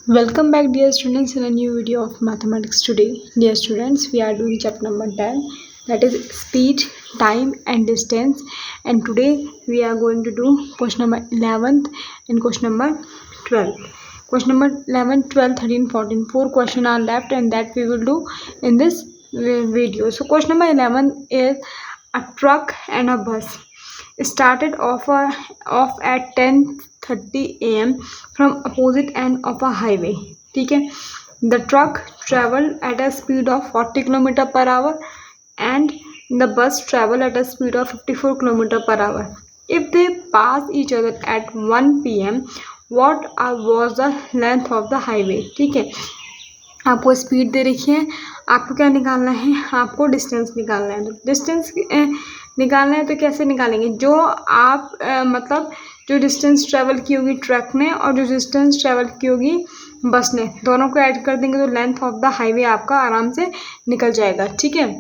Welcome back, dear students, in a new video of mathematics today. Dear students, we are doing chapter number 10, that is speed, time and distance. And today we are going to do question number 11 and question number 12. Question number 11, 12, 13, 14. 4 questions are left and that we will do in this video. So question number 11 is a truck and a bus started off at 10:30 a.m. from opposite end of a highway. ठीक है. The truck traveled at a speed of 40 km per hour and the bus traveled at a speed of 54 km per hour. If they pass each other at 1 p.m., what was the length of the highway? ठीक है. आपको speed दे रखी है, आपको क्या निकालना है, आपको डिस्टेंस निकालना है. तो डिस्टेंस निकालना है तो कैसे निकालेंगे, जो आप मतलब जो डिस्टेंस ट्रैवल की होगी ट्रक ने और जो डिस्टेंस ट्रैवल की होगी बस ने, दोनों को ऐड कर देंगे तो लेंथ ऑफ द हाईवे आपका आराम से निकल जाएगा. ठीक है.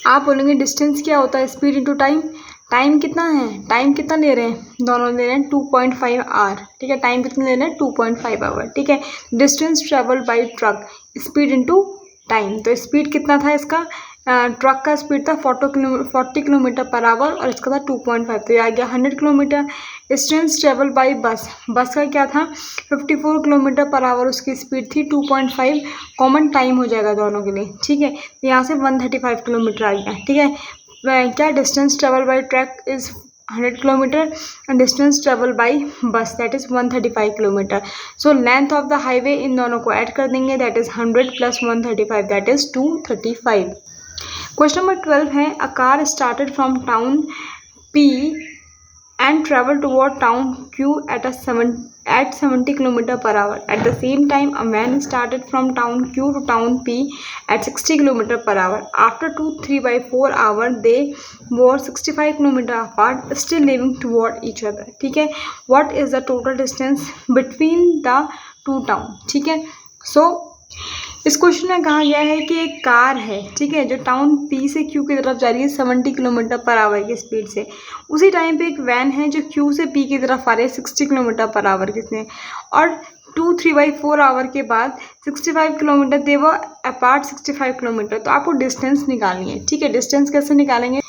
आप बोलेंगे डिस्टेंस क्या होता है, स्पीड इंटू टाइम. टाइम कितना है, टाइम कितना ले रहे हैं, दोनों ले रहे हैं 2.5 आवर. ठीक है. टाइम कितना ले रहे हैं 2.5 आवर. ठीक है. Distance travel by truck, speed into time. तो स्पीड कितना था इसका, ट्रक का स्पीड था 40 किलोमीटर पर आवर और इसका था 2.5, तो ये आ गया 100 किलोमीटर. डिस्टेंस ट्रेवल बाय बस, बस का क्या था 54 किलोमीटर पर आवर, उसकी स्पीड थी 2.5, कॉमन टाइम हो जाएगा दोनों के लिए. ठीक है. यहाँ से 135 किलोमीटर आ गया. ठीक है. क्या distance travel by truck is 100 kilometre and distance travel by bus that is 135 kilometre. So length of the highway in दोनों को ऐड कर देंगे, that is 100 plus 135 that is 235. Question number 12 है, a car started from town P and travel toward town Q at 70 km per hour. At the same time, a van started from town Q to town P at 60 km per hour. After 3/4 hours, they were 65 km apart, still living toward each other. ठीक है. What is the total distance between the two towns? ठीक है. So इस question में कहा गया है कि एक कार है, ठीक है, जो टाउन पी से क्यू की तरफ जा रही है 70 किलोमीटर पर आवर की स्पीड से. उसी टाइम पे एक वैन है जो क्यू से पी की तरफ आ रही है 60 किलोमीटर पर आवर किसने, और 3/4 आवर के बाद 65 किलोमीटर दे वो अपार्ट 65 किलोमीटर. तो आपको डिस्टेंस निकालनी है. ठीक है. डिस्टेंस कैसे निकालेंगे,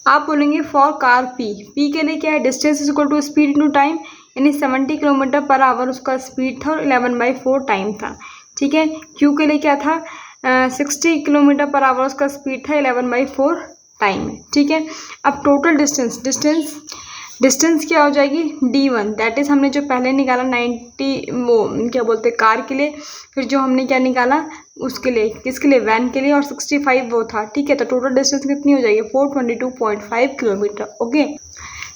आप बोलेंगे फॉर कार पी के लिए क्या है, distance is equal to speed into time, यानी 70 किलोमीटर पर आवर उसका स्पीड था और 11/4 टाइम था. ठीक है. क्यू के लिए क्या था, 60 किलोमीटर पर आवर उसका स्पीड था, 11/4 टाइम है. ठीक है. अब टोटल डिस्टेंस क्या हो जाएगी, D1, दैट इज हमने जो पहले निकाला 90, वो क्या बोलते हैं कार के लिए, फिर जो हमने क्या निकाला उसके लिए, किसके लिए, वैन के लिए, और 65 वो था. ठीक है. तो टोटल डिस्टेंस कितनी हो जाएगी, 422.5 kilometre. Okay.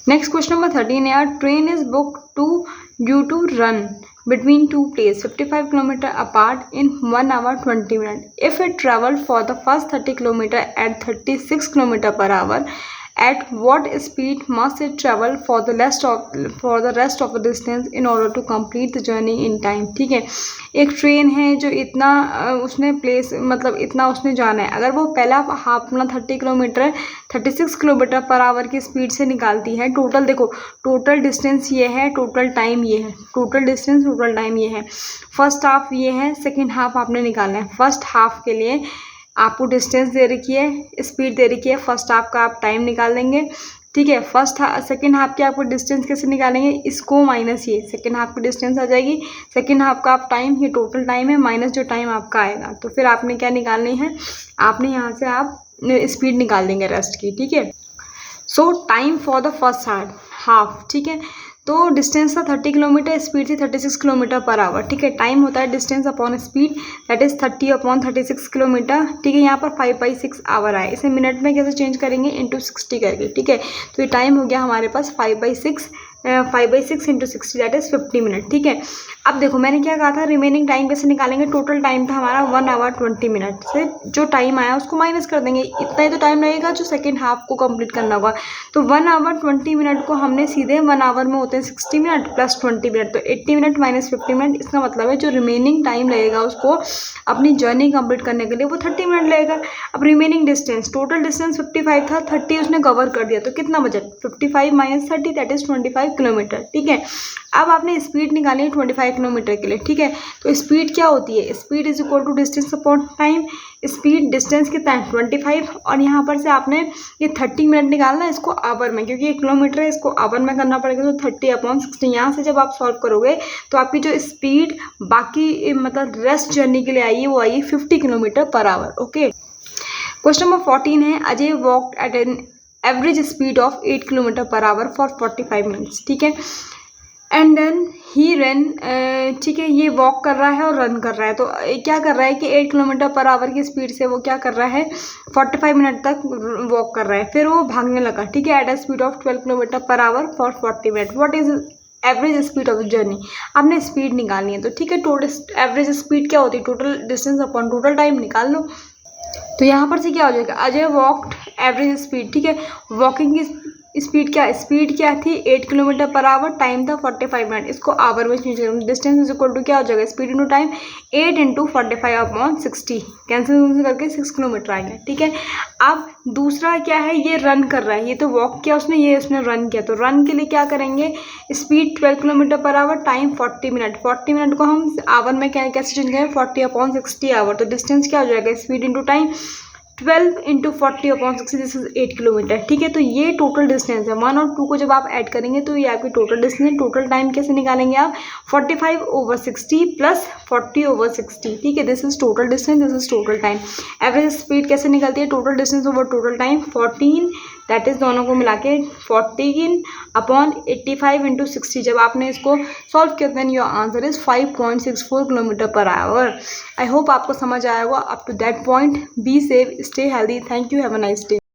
Next question number 13 है, train is book due to run between two places 55 km apart in 1 hour 20 minutes. If it traveled for the first 30 km at 36 km per hour, at what speed must it travel for the rest of the distance in order to complete the journey in time? ठीक है. एक train है जो इतना उसने place मतलब इतना उसने जाना है, अगर वो पहला हाफ अपना 30 किलोमीटर 36 किलोमीटर पर आवर की स्पीड से निकालती है, टोटल देखो, टोटल डिस्टेंस ये है, टोटल टाइम ये है, टोटल डिस्टेंस टोटल टाइम ये है, फर्स्ट हाफ ये है, सेकेंड हाफ आपने निकालना है. फर्स्ट हाफ के लिए आपको डिस्टेंस दे रखी है, स्पीड दे रखी है, फर्स्ट हाफ का आप टाइम निकाल देंगे. ठीक है. सेकेंड हाफ के आपको डिस्टेंस कैसे निकालेंगे, इसको माइनस ये सेकेंड हाफ की डिस्टेंस आ जाएगी, सेकेंड हाफ का आप टाइम, ये टोटल टाइम है माइनस जो टाइम आपका आएगा, तो फिर आपने क्या निकालनी है, आपने यहाँ से आप स्पीड निकाल देंगे रेस्ट की. ठीक है. सो time for the first half. ठीक है. तो डिस्टेंस था 30 किलोमीटर, स्पीड थी 36 किलोमीटर पर आवर. ठीक है. टाइम होता है distance upon speed, that is 30/36 kilometre. ठीक है. यहाँ पर 5/6 आवर आए, इसे मिनट में कैसे चेंज करेंगे, इंटू 60 करके. ठीक है. तो ये टाइम हो गया हमारे पास 5/6 इंटू 60 दैट इज 50 मिनट. ठीक है. अब देखो मैंने क्या कहा था, रिमेनिंग टाइम कैसे निकालेंगे, टोटल टाइम था हमारा 1 hour 20 मिनट से जो टाइम आया उसको माइनस कर देंगे, इतना ही तो टाइम लगेगा जो सेकेंड हाफ को कंप्लीट करना होगा. तो 1 hour 20 मिनट को हमने सीधे 1 hour में होते हैं 60 मिनट प्लस 20 मिनट, तो 80 मिनट माइनस 50 मिनट. इसका मतलब है जो रिमेनिंग टाइम लगेगा उसको अपनी जर्नी कंप्लीट करने के लिए वो 30 मिनट लगेगा. अब रिमेनिंग डिस्टेंस, टोटल डिस्टेंस 55 था, 30 उसने कवर कर दिया, तो कितना बचा, 55 - 30 दैट इज 25 किलोमीटर, ठीक है। अब आपने स्पीड निकाली है 25 किलोमीटर के लिए, ठीक है। तो स्पीड क्या होती है, speed is equal to distance upon time. Speed distance कितना है 25, और यहाँ पर से आपने ये 30 मिनट निकालना है इसको आवर में, क्योंकि ये किलोमीटर है, इसको आवर में करना पड़ेगा। तो 30/60 यहाँ से जब आप सॉल्व करोगे तो आपकी जो स्पीड बाकी मतलब रेस्ट जर्नी के लिए आई है वो आई है 50 kilometre per our. Okay, question number 14 है Ajay walked at an average speed of 8 kilometre per hour for 45 minutes, ठीक है। एंड देन ही रन, ठीक है, ये वॉक कर रहा है और रन कर रहा है। तो क्या कर रहा है कि 8 किलोमीटर पर आवर की स्पीड से वो क्या कर रहा है 45 मिनट तक वॉक कर रहा है, फिर वो भागने लगा, ठीक है, at a speed of 12 kilometre per hour for 40 minute. What is average speed of journey, आपने स्पीड निकालनी है। तो ठीक है, टोटल एवरेज स्पीड क्या होती है, total distance upon total time निकाल लो। तो यहाँ पर से क्या हो जाएगा, अजय वॉकड एवरेज स्पीड, ठीक है, वॉकिंग की स्पीड क्या थी 8 किलोमीटर पर आवर, टाइम था 45 मिनट, इसको आवर में चेंज करूँगी। डिस्टेंस इज इक्वल टू क्या हो जाएगा, स्पीड इंटू टाइम, 8 × 45/60, कैंसिल करके 6 किलोमीटर आएंगे, ठीक है। अब दूसरा क्या है, ये रन कर रहा है, ये तो वॉक किया उसने, ये उसने रन किया। तो रन के लिए क्या करेंगे, speed 12 kilometre per our, time 40 minute, 40 minute को हम आवर में कैसे चेंज करें 40/60 आवर। तो डिस्टेंस क्या हो जाएगा, speed into time 12 × 40/60, this is 8 kilometre, ठीक है। तो ये टोटल डिस्टेंस है। 1 और 2 को जब आप ऐड करेंगे तो ये आपकी टोटल डिस्टेंस है। टोटल टाइम कैसे निकालेंगे आप, 45/60 प्लस 40/60, ठीक है, this is total distance, this is total time. Average speed कैसे निकलती है, total distance over total time, 14, that is दोनों को मिला के 14/85 × 60। जब आपने इसको सॉल्व किया then your answer is 5.64 kilometre per hour. I hope आपको समझ आया होगा up to that point. Be safe, stay healthy, thank you, have a nice day.